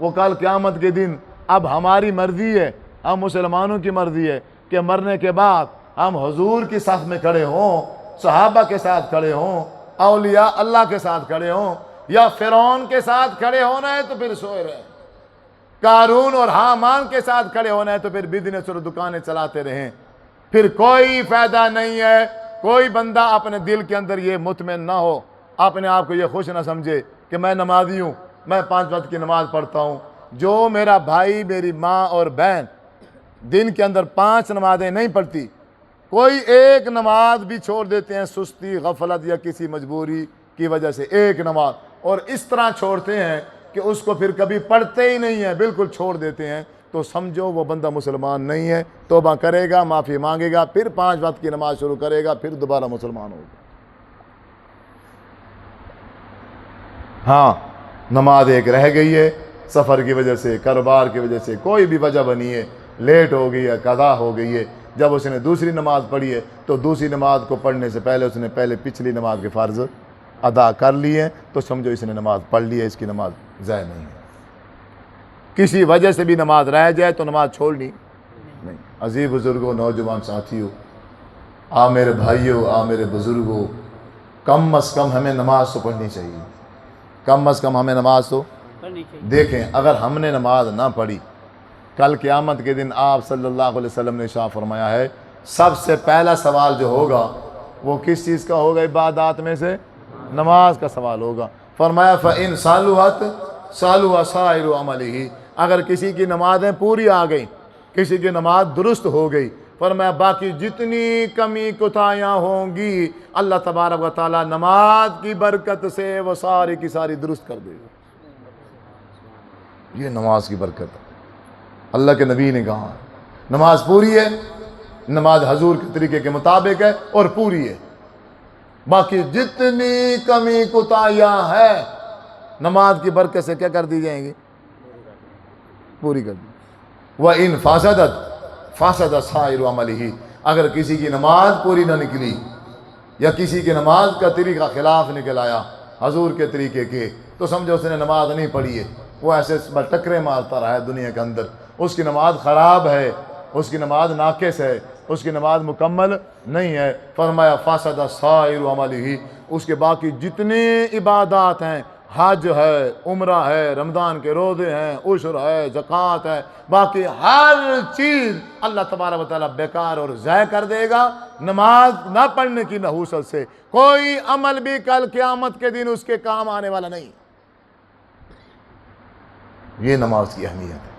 وہ کل قیامت کے دن اب ہماری مرضی ہے، ہم مسلمانوں کی مرضی ہے کہ مرنے کے بعد ہم حضور کی صف میں کھڑے ہوں، صحابہ کے ساتھ کھڑے ہوں، اولیاء اللہ کے ساتھ کھڑے ہوں، یا فرعون کے ساتھ کھڑے ہونا ہے تو پھر سوئے رہیں، قارون اور حامان کے ساتھ کھڑے ہونا ہے تو پھر بزنس اور دکانیں چلاتے رہیں، پھر کوئی فائدہ نہیں ہے۔ کوئی بندہ اپنے دل کے اندر یہ مطمئن نہ ہو، اپنے آپ کو یہ خوش نہ سمجھے کہ میں نمازی ہوں، میں 5 وقت کی نماز پڑھتا ہوں۔ جو میرا بھائی، میری ماں اور بہن دن کے اندر 5 نمازیں نہیں پڑھتی، کوئی ایک نماز بھی چھوڑ دیتے ہیں سستی، غفلت یا کسی مجبوری کی وجہ سے، ایک نماز، اور اس طرح چھوڑتے ہیں کہ اس کو پھر کبھی پڑھتے ہی نہیں ہیں، بالکل چھوڑ دیتے ہیں، تو سمجھو وہ بندہ مسلمان نہیں ہے۔ توبہ کرے گا، معافی مانگے گا، پھر 5 وقت کی نماز شروع کرے گا، پھر دوبارہ مسلمان ہوگا۔ ہاں نماز ایک رہ گئی ہے، سفر کی وجہ سے، کاروبار کی وجہ سے، کوئی بھی وجہ بنی ہے، لیٹ ہو گئی ہے، قضا ہو گئی ہے، جب اس نے دوسری نماز پڑھی ہے تو دوسری نماز کو پڑھنے سے پہلے اس نے پہلے پچھلی نماز کے فرض ادا کر لی ہے، تو سمجھو اس نے نماز پڑھ لی ہے، اس کی نماز ضائع نہیں ہے۔ کسی وجہ سے بھی نماز رہ جائے تو نماز چھوڑنی نہیں۔ عزیز بزرگوں، نوجوان ساتھیوں، میرے بھائیوں، میرے بزرگوں، کم از کم ہمیں نماز تو پڑھنی چاہیے، کم از کم ہمیں نماز تو دیکھیں۔ اگر ہم نے نماز نہ پڑھی، کل قیامت کے دن آپ صلی اللہ علیہ وسلم نے ارشاد فرمایا ہے سب سے پہلا سوال جو ہوگا وہ کس چیز کا ہوگا؟ عبادات میں سے نماز کا سوال ہوگا۔ فرمایا فَإِن صَلُحَتْ صَلُحَ سَائِرُ عَمَلِهِ، اگر کسی کی نمازیں پوری آ گئیں، کسی کی نماز درست ہو گئی، فرمایا باقی جتنی کمی کوتاہیاں ہوں گی اللہ تبارک و تعالیٰ نماز کی برکت سے وہ ساری کی ساری درست کر دے گا۔ یہ نماز کی برکت ہے۔ اللہ کے نبی نے کہا نماز پوری ہے، نماز حضور کے طریقے کے مطابق ہے اور پوری ہے، باقی جتنی کمی کوتاہیاں ہیں نماز کی برکت سے کیا کر دی جائیں گی؟ پوری کر دی۔ وَإِن فَاسَدَتْ فَاسَدَ سَائِرُ عَمَلِهِ، اگر کسی کی نماز پوری نہ نکلی یا کسی کی نماز کا طریقہ خلاف نکل آیا حضور کے طریقے کے، تو سمجھو اس نے نماز نہیں پڑھی ہے، وہ ایسے ٹکرے مارتا رہا ہے دنیا کے اندر، اس کی نماز خراب ہے، اس کی نماز ناقص ہے، اس کی نماز مکمل نہیں ہے۔ فرمایا فاسد سائر عملہ، اس کے باقی جتنے عبادات ہیں حج ہے، عمرہ ہے، رمضان کے روزے ہیں، عشر ہے، زکوٰۃ ہے، باقی ہر چیز اللہ تبارک و تعالیٰ بیکار اور ضائع کر دے گا نماز نہ پڑھنے کی نحوست سے۔ کوئی عمل بھی کل قیامت کے دن اس کے کام آنے والا نہیں۔ یہ نماز کی اہمیت ہے۔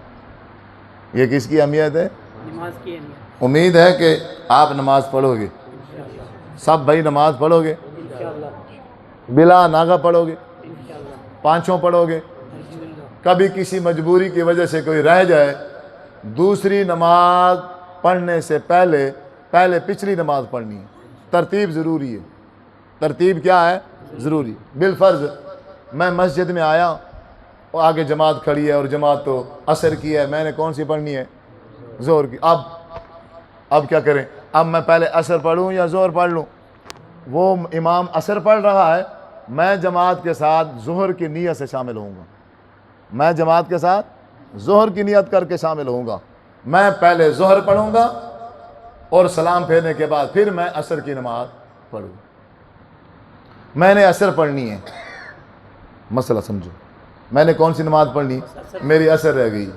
یہ کس کی اہمیت ہے؟ نماز کی اہمیت امید ہے کہ آپ نماز پڑھو گے، سب بھائی نماز پڑھو گے، انشاءاللہ بلا ناغہ پڑھو گے، انشاءاللہ پانچوں پڑھو گے۔ الحمدللہ کبھی کسی مجبوری کی وجہ سے کوئی رہ جائے، دوسری نماز پڑھنے سے پہلے پچھلی نماز پڑھنی ہے۔ ترتیب ضروری ہے۔ ترتیب کیا ہے؟ ضروری۔ بالفرض میں مسجد میں آیا اور آگے جماعت کھڑی ہے اور جماعت تو عصر کی ہے، میں نے کون سی پڑھنی ہے؟ ظہر کی۔ اب کیا کریں؟ اب میں پہلے عصر پڑھوں یا ظہر پڑھ لوں؟ وہ امام عصر پڑھ رہا ہے، میں جماعت کے ساتھ ظہر کی نیت سے شامل ہوں گا۔ میں جماعت کے ساتھ ظہر کی نیت کر کے شامل ہوں گا۔ میں پہلے ظہر پڑھوں گا اور سلام پھیرنے کے بعد پھر میں عصر کی نماز پڑھوں گا۔ میں نے عصر پڑھنی ہے، مسئلہ سمجھو، میں نے کون سی نماز پڑھنی؟ میری عصر رہ گئی۔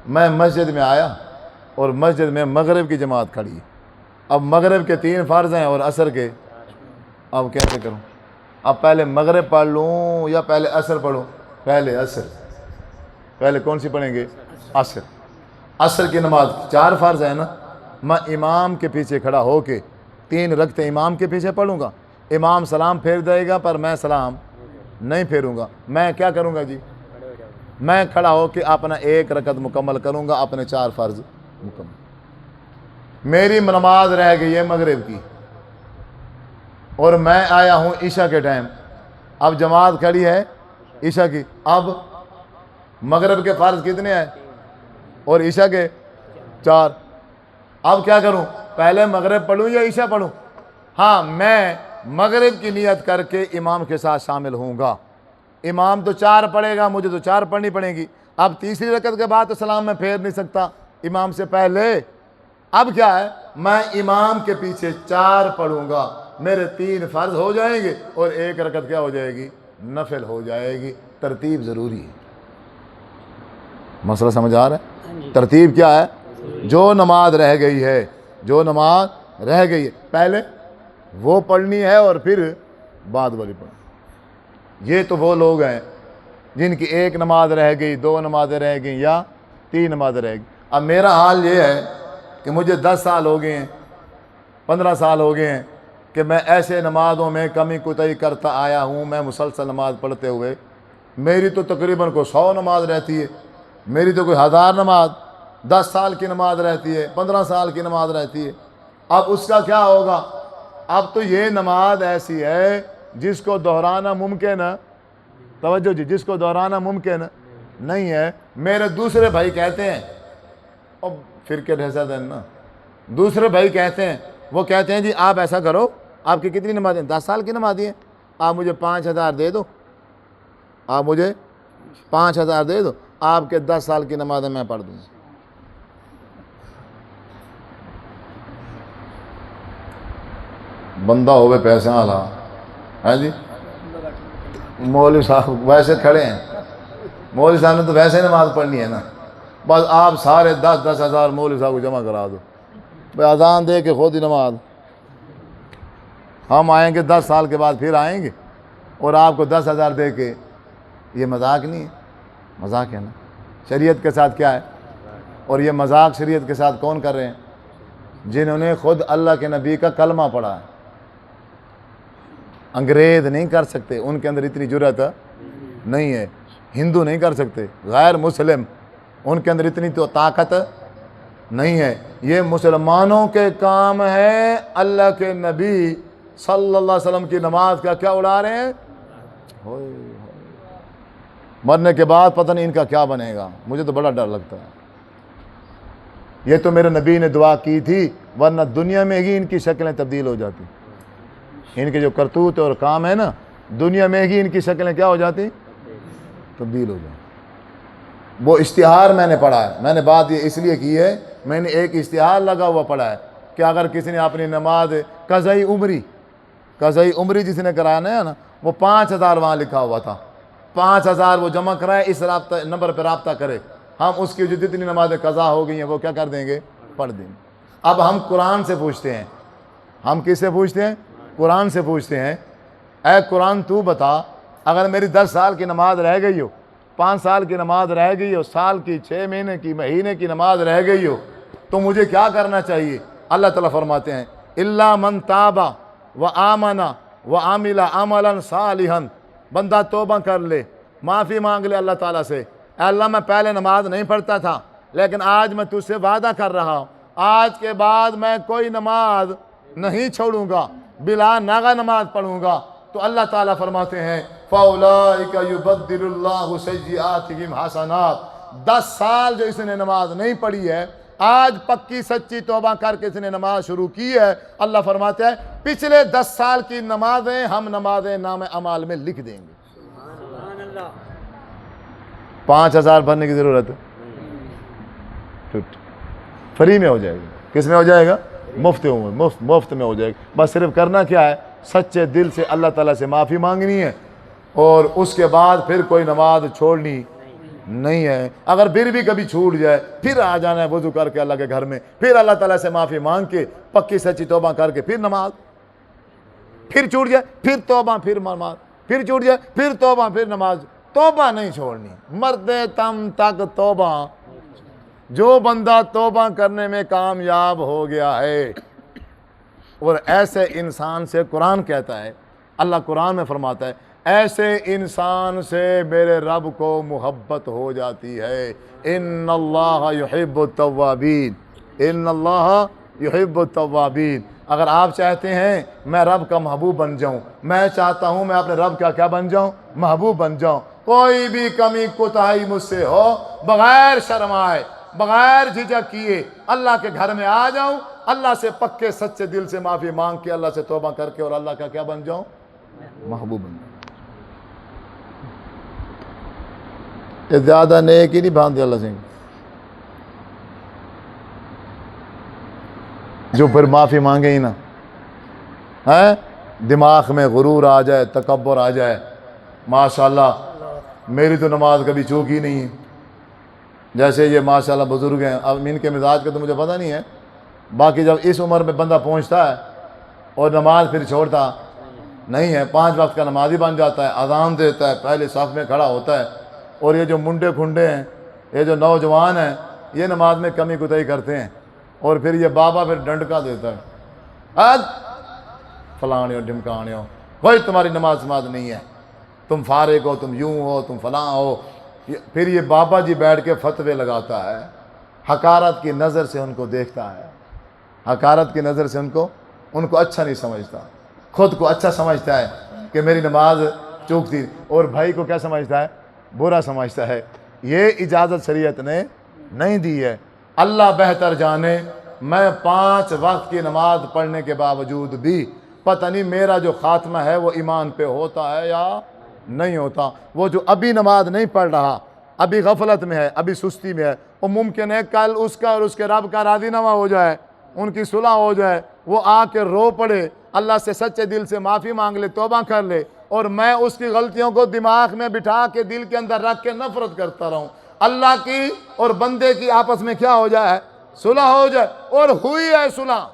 میں مسجد میں آیا اور مسجد میں مغرب کی جماعت کھڑی ہے۔ اب مغرب کے 3 فرض ہیں اور عصر کے، اب کیسے کروں؟ اب پہلے مغرب پڑھ لوں یا پہلے عصر پڑھوں؟ پہلے عصر۔ پہلے کون سی پڑھیں گے؟ عصر۔ عصر کی نماز 4 فرض ہے نا، میں امام کے پیچھے کھڑا ہو کے 3 رکعتیں امام کے پیچھے پڑھوں گا۔ امام سلام پھیر دے گا پر میں سلام نہیں پھیروں گا۔ میں کیا کروں گا جی؟ میں کھڑا ہو کے اپنا 1 رکعت مکمل کروں گا، اپنے 4 فرض مکمل۔ میری نماز رہ گئی ہے مغرب کی اور میں آیا ہوں عشاء کے ٹائم۔ اب جماعت کھڑی ہے عشاء کی۔ اب مغرب کے فرض کتنے ہیں اور عشاء کے 4۔ اب کیا کروں؟ پہلے مغرب پڑھوں یا عشاء پڑھوں؟ ہاں، میں مغرب کی نیت کر کے امام کے ساتھ شامل ہوں گا۔ امام تو 4 پڑھے گا، مجھے تو 4 پڑھنی پڑیں گی۔ اب تیسری رکعت کے بعد تو سلام میں پھیر نہیں سکتا امام سے پہلے۔ اب کیا ہے؟ میں امام کے پیچھے 4 پڑھوں گا، میرے 3 فرض ہو جائیں گے اور 1 رکعت کیا ہو جائے گی؟ نفل ہو جائے گی۔ ترتیب ضروری ہے۔ مسئلہ سمجھ آ رہا ہے؟ ترتیب کیا ہے؟ جو نماز رہ گئی ہے، جو نماز رہ گئی ہے پہلے وہ پڑھنی ہے اور پھر بعد والی پڑھنی۔ یہ تو وہ لوگ ہیں جن کی 1 نماز رہ گئی، 2 نمازیں رہ گئیں یا 3 نمازیں رہ گئی۔ اب میرا حال یہ ہے کہ مجھے 10 سال ہو گئے ہیں، 15 سال ہو گئے ہیں کہ میں ایسے نمازوں میں کمی کوتاہی کرتا آیا ہوں۔ میں مسلسل نماز پڑھتے ہوئے میری تو تقریباً کوئی 100 نماز رہتی ہے، میری تو کوئی 1000 نماز، 10 سال کی نماز رہتی ہے، 15 سال کی نماز رہتی ہے۔ اب اس کا کیا ہوگا؟ اب تو یہ نماز ایسی ہے جس کو دہرانا ممکن ہے، توجہ جی، جس کو دہرانا ممکن نہیں ہے۔ میرے دوسرے بھائی کہتے ہیں، اب فرقے رہسا دن نا، دوسرے بھائی کہتے ہیں، وہ کہتے ہیں جی آپ ایسا کرو، آپ کی کتنی نمازیں؟ 10 سال کی نمازیں ہیں، آپ مجھے 5000 دے دو، آپ مجھے 5000 دے دو، آپ کے 10 سال کی نمازیں میں پڑھ دوں۔ بندہ ہوئے پیسے والا ہے جی، مولوی صاحب ویسے کھڑے ہیں، مولوی صاحب نے تو ویسے نماز پڑھنی ہے نا، بس آپ سارے 10 ہزار مولوی صاحب کو جمع کرا دو، بھائی اذان دے کے خود ہی نماز۔ ہم آئیں گے 10 سال کے بعد پھر آئیں گے اور آپ کو 10,000 دے کے، یہ مذاق نہیں ہے، مذاق ہے نا۔ شریعت کے ساتھ کیا ہے؟ اور یہ مذاق شریعت کے ساتھ کون کر رہے ہیں؟ جنہوں نے خود اللہ کے نبی کا کلمہ پڑھا ہے۔ انگریز نہیں کر سکتے، ان کے اندر اتنی جرأت نہیں ہے۔ ہندو نہیں کر سکتے، غیر مسلم، ان کے اندر اتنی تو طاقت نہیں ہے۔ یہ مسلمانوں کے کام ہے۔ اللہ کے نبی صلی اللہ علیہ وسلم کی نماز کا کیا اڑا رہے ہیں؟ مرنے کے بعد پتہ نہیں ان کا کیا بنے گا، مجھے تو بڑا ڈر لگتا ہے۔ یہ تو میرے نبی نے دعا کی تھی، ورنہ دنیا میں ہی ان کی شکلیں تبدیل ہو جاتی، ان کے جو کرتوت اور کام ہے نا، دنیا میں ہی ان کی شکلیں کیا ہو جاتی؟ تبدیل ہو جاتی۔ وہ اشتہار میں نے پڑھا ہے، میں نے بات یہ اس لیے کی ہے، میں نے ایک اشتہار لگا ہوا پڑھا ہے کہ اگر کسی نے اپنی نماز قضائی عمری جس نے کرانا ہے نا، وہ 5000 وہاں لکھا ہوا تھا 5,000 وہ جمع کرائے, اس رابطہ نمبر پہ رابطہ کرے, ہم اس کی جو جتنی نمازیں قضا ہو گئی ہیں وہ کیا کر دیں گے, پڑھ دیں گے. اب ہم قرآن سے پوچھتے ہیں, ہم کس سے پوچھتے ہیں؟ قرآن سے پوچھتے ہیں, اے قرآن تو بتا, اگر میری 10 سال کی نماز رہ گئی ہو, 5 سال کی نماز رہ گئی ہو, سال کی, 6 مہینے کی, مہینے کی نماز رہ گئی ہو, تو مجھے کیا کرنا چاہیے؟ اللہ تعالیٰ فرماتے ہیں الا من تاب و آمن و عمل عملا صالحا, بندہ توبہ کر لے, معافی مانگ لے اللہ تعالیٰ سے, اے اللہ میں پہلے نماز نہیں پڑھتا تھا لیکن آج میں تجھ سے وعدہ کر رہا ہوں, آج کے بعد میں کوئی نماز نہیں چھوڑوں گا, بلا ناغہ نماز پڑھوں گا. تو اللہ تعالیٰ فرماتے ہیں فَأُولَٰئِكَ يُبَدِّلُ اللَّهُ سَيِّئَاتِهِمْ حَسَنَاتٍ. 10 سال جو اس نے نماز نہیں پڑھی ہے, آج پکی سچی توبہ کر کے اس نے نماز شروع کی ہے, اللہ فرماتے ہیں پچھلے 10 سال کی نمازیں ہم نمازیں نام اعمال میں لکھ دیں گے. سبحان اللہ. 5,000 بھرنے کی ضرورت ہے, فری میں ہو جائے گا. کس میں ہو جائے گا؟ مفت میں ہو جائے گا. بس صرف کرنا کیا ہے؟ سچے دل سے اللہ تعالیٰ سے معافی مانگنی ہے, اور اس کے بعد پھر کوئی نماز چھوڑنی نہیں ہے. اگر پھر بھی کبھی چھوٹ جائے, پھر آ جانا ہے وضو کر کے اللہ کے گھر میں, پھر اللہ تعالیٰ سے معافی مانگ کے پکی سچی توبہ کر کے پھر نماز, پھر چھوٹ جائے پھر توبہ پھر نماز, پھر چھوٹ جائے پھر توبہ پھر نماز. توبہ نہیں چھوڑنی, مرتے تم تک توبہ. جو بندہ توبہ کرنے میں کامیاب ہو گیا ہے, اور ایسے انسان سے قرآن کہتا ہے, اللہ قرآن میں فرماتا ہے ایسے انسان سے میرے رب کو محبت ہو جاتی ہے. ان اللہ یحب التوابین, ان اللہ یحب التوابین. اگر آپ چاہتے ہیں میں رب کا محبوب بن جاؤں, میں چاہتا ہوں میں اپنے رب کا کیا بن جاؤں؟ محبوب بن جاؤں. کوئی بھی کمی کوتاہی مجھ سے ہو, بغیر شرمائے, بغیر جھجک کیے اللہ کے گھر میں آ جاؤں, اللہ سے پکے سچے دل سے معافی مانگ کے اللہ سے توبہ کر کے اور اللہ کا کیا بن جاؤں؟ محبوب بن جاؤں. یہ زیادہ نیک ہی نہیں باندھ دیا اللہ سے, جو پھر معافی مانگے ہی نا, ہے دماغ میں غرور آ جائے, تکبر آ جائے. ماشاءاللہ میری تو نماز کبھی چوکی نہیں ہے. جیسے یہ ماشاءاللہ بزرگ ہیں, اب ان کے مزاج کا تو مجھے پتہ نہیں ہے, باقی جب اس عمر میں بندہ پہنچتا ہے اور نماز پھر چھوڑتا نہیں ہے, 5 وقت کا نمازی بن جاتا ہے, اذان دیتا ہے, پہلے صف میں کھڑا ہوتا ہے, اور یہ جو منڈے کھنڈے ہیں, یہ جو نوجوان ہیں, یہ نماز میں کمی کوتاہی کرتے ہیں, اور پھر یہ بابا پھر ڈنڈکا دیتا ہے, آج فلانے ہو ڈھمکانے ہو, کوئی تمہاری نماز نہیں ہے, تم فارغ ہو, تم یوں ہو, تم فلاں ہو. پھر یہ بابا جی بیٹھ کے فتوے لگاتا ہے, حقارت کی نظر سے ان کو دیکھتا ہے, حقارت کی نظر سے ان کو اچھا نہیں سمجھتا, خود کو اچھا سمجھتا ہے کہ میری نماز چوک تھی, اور بھائی کو کیا سمجھتا ہے؟ برا سمجھتا ہے. یہ اجازت شریعت نے نہیں دی ہے. اللہ بہتر جانے, میں 5 وقت کی نماز پڑھنے کے باوجود بھی پتہ نہیں میرا جو خاتمہ ہے وہ ایمان پہ ہوتا ہے یا نہیں ہوتا. وہ جو ابھی نماز نہیں پڑھ رہا, ابھی غفلت میں ہے, ابھی سستی میں ہے, وہ ممکن ہے کل اس کا اور اس کے رب کا راضی نامہ ہو جائے, ان کی صلح ہو جائے, وہ آ کے رو پڑے, اللہ سے سچے دل سے معافی مانگ لے, توبہ کر لے, اور میں اس کی غلطیوں کو دماغ میں بٹھا کے دل کے اندر رکھ کے نفرت کرتا رہوں. اللہ کی اور بندے کی آپس میں کیا ہو جائے؟ صلح ہو جائے, اور ہوئی ہے صلح.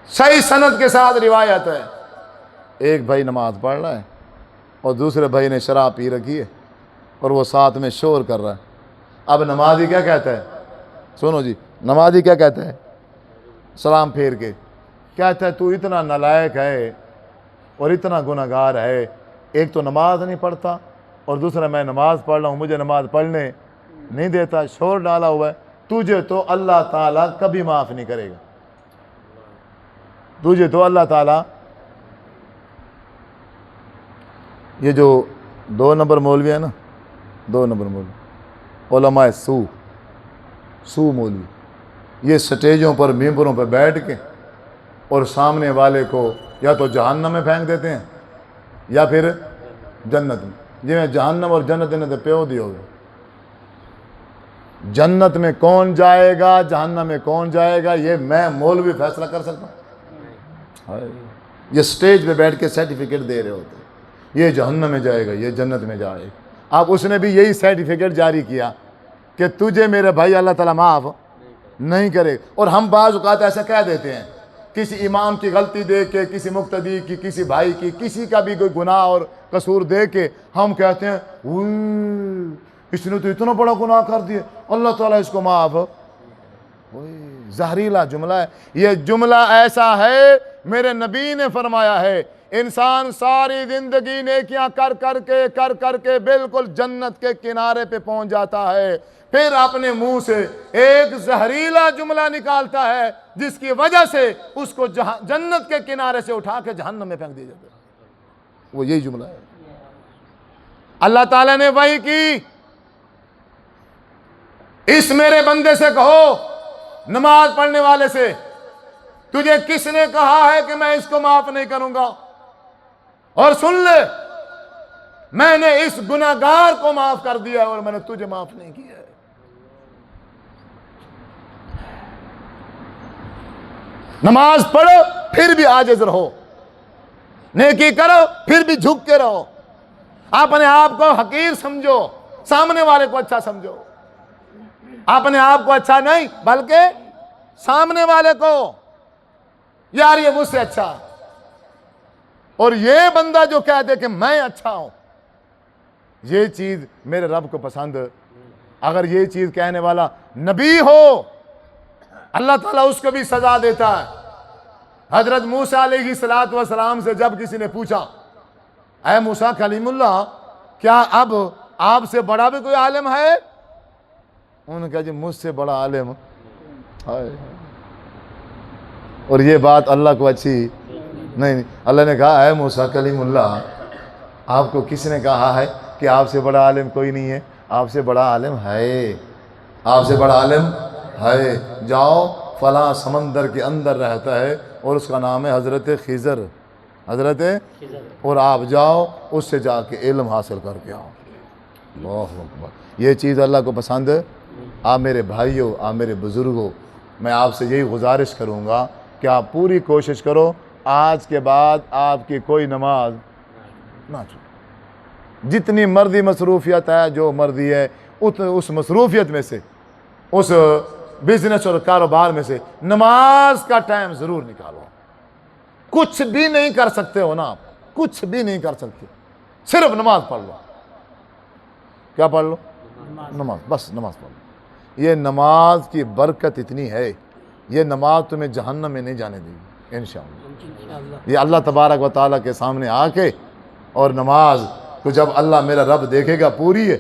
صحیح سند کے ساتھ روایت ہے, ایک بھائی نماز پڑھ رہا ہے اور دوسرے بھائی نے شراب پی رکھی ہے اور وہ ساتھ میں شور کر رہا ہے. اب نمازی کیا کہتا ہے؟ سنو جی, نمازی کیا کہتا ہے؟ سلام پھیر کے کہتا ہے تو اتنا نالائق ہے اور اتنا گناہگار ہے, ایک تو نماز نہیں پڑھتا اور دوسرا میں نماز پڑھ رہا ہوں, مجھے نماز پڑھنے نہیں دیتا, شور ڈالا ہوا ہے, تجھے تو اللہ تعالیٰ کبھی معاف نہیں کرے گا, تجھے تو اللہ تعالیٰ. یہ جو 2 نمبر مولوی ہے نا, 2 نمبر مولوی, علماء سو مولوی, یہ سٹیجوں پر ممبروں پہ بیٹھ کے اور سامنے والے کو یا تو جہنم میں پھینک دیتے ہیں یا پھر جنت میں. جی میں جہنم اور جنت نے تو پیو دی ہوگی. جنت میں کون جائے گا, جہنم میں کون جائے گا, یہ میں مولوی فیصلہ کر سکتا ہوں؟ یہ سٹیج پہ بیٹھ کے سرٹیفکیٹ دے رہے ہوتے ہیں. یہ جہنم میں جائے گا، یہ جنت میں جائے گا۔ اب اس نے بھی یہی سرٹیفکیٹ جاری کیا کہ تجھے میرے بھائی اللہ تعالیٰ معاف نہیں کرے گا۔ اور ہم بعض اوقات ایسا کہہ دیتے ہیں، کسی امام کی غلطی دیکھ کے، کسی مقتدی کی، کسی بھائی کی، کسی کا بھی کوئی گناہ اور قصور دیکھ کے ہم کہتے ہیں اوہ اس نے تو اتنا بڑا گناہ کر دیا، اللہ تعالیٰ اس کو معاف۔ زہریلا جملہ ہے یہ، جملہ ایسا ہے میرے نبی نے فرمایا ہے انسان ساری زندگی نیکیاں کر کے بالکل جنت کے کنارے پہ پہنچ جاتا ہے، پھر اپنے منہ سے ایک زہریلا جملہ نکالتا ہے جس کی وجہ سے اس کو جنت کے کنارے سے اٹھا کے جہنم میں پھینک دیا جاتا ہے۔ وہ یہی جملہ ہے۔ اللہ تعالیٰ نے وحی کی، اس میرے بندے سے کہو، نماز پڑھنے والے سے، تجھے کس نے کہا ہے کہ میں اس کو معاف نہیں کروں گا؟ اور سن لے، میں نے اس گناہگار کو معاف کر دیا ہے اور میں نے تجھے معاف نہیں کیا ہے۔ نماز پڑھو پھر بھی عاجز رہو، نیکی کرو پھر بھی جھک کے رہو، اپنے آپ کو حقیر سمجھو، سامنے والے کو اچھا سمجھو، اپنے آپ کو اچھا نہیں بلکہ سامنے والے کو، یار یہ مجھ سے اچھا۔ اور یہ بندہ جو کہہ دے کہ میں اچھا ہوں، یہ چیز میرے رب کو پسند۔ اگر یہ چیز کہنے والا نبی ہو، اللہ تعالیٰ اس کو بھی سزا دیتا ہے۔ حضرت موسیٰ علیہ السلام سے جب کسی نے پوچھا، اے موسیٰ کلیم اللہ، کیا اب آپ سے بڑا بھی کوئی عالم ہے؟ انہوں نے کہا جی مجھ سے بڑا عالم ہے۔ اور یہ بات اللہ کو اچھی نہیں۔ اللہ نے کہا اے موسیٰ کلیم اللہ، آپ کو کس نے کہا ہے کہ آپ سے بڑا عالم کوئی نہیں ہے؟ آپ سے بڑا عالم ہے، آپ سے بڑا عالم ہے۔ جاؤ فلاں سمندر کے اندر رہتا ہے اور اس کا نام ہے حضرت خضر، اور آپ جاؤ اس سے جا کے علم حاصل کر کے آؤ۔ اللہ اکبر۔ یہ چیز اللہ کو پسند ہے۔ آپ میرے بھائیوں، آپ میرے بزرگوں، میں آپ سے یہی گزارش کروں گا کہ آپ پوری کوشش کرو آج کے بعد آپ کی کوئی نماز نہ چھوڑو۔ جتنی مرضی مصروفیت ہے، جو مرضی ہے، اس مصروفیت میں سے، اس بزنس اور کاروبار میں سے نماز کا ٹائم ضرور نکالو۔ کچھ بھی نہیں کر سکتے ہو نا آپ، کچھ بھی نہیں کر سکتے، صرف نماز پڑھ لو۔ کیا پڑھ لو؟ نماز، بس نماز پڑھ لو۔ یہ نماز کی برکت اتنی ہے، یہ نماز تمہیں جہنم میں نہیں جانے دے گی انشاءاللہ۔ یہ اللہ تبارک و تعالیٰ کے سامنے آ کے، اور نماز کو جب اللہ میرا رب دیکھے گا پوری ہے،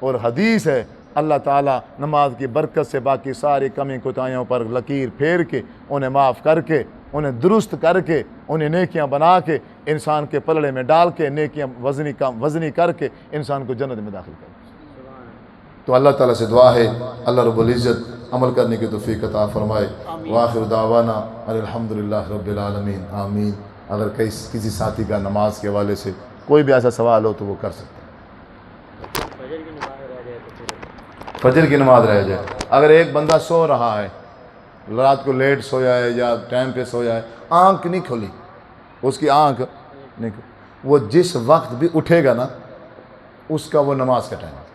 اور حدیث ہے اللہ تعالیٰ نماز کی برکت سے باقی ساری کمی کوتاہیوں پر لکیر پھیر کے، انہیں معاف کر کے، انہیں درست کر کے، انہیں نیکیاں بنا کے انسان کے پلڑے میں ڈال کے، نیکیاں وزنی کر کے انسان کو جنت میں داخل کر۔ تو اللہ تعالیٰ سے دعا ہے اللہ رب العزت عمل کرنے کی توفیق عطا فرمائے۔ وآخر دعوانا الحمدللہ رب العالمین، آمین۔ اگر کسی ساتھی کا نماز کے حوالے سے کوئی بھی ایسا سوال ہو تو وہ کر سکتا ہے۔ فجر کی نماز رہ جائے، اگر ایک بندہ سو رہا ہے، رات کو لیٹ سویا ہے یا ٹائم پہ سویا ہے، آنکھ نہیں کھلی، اس کی آنکھ نہیں کھلی، وہ جس وقت بھی اٹھے گا نا، اس کا وہ نماز کا ٹائم ہے۔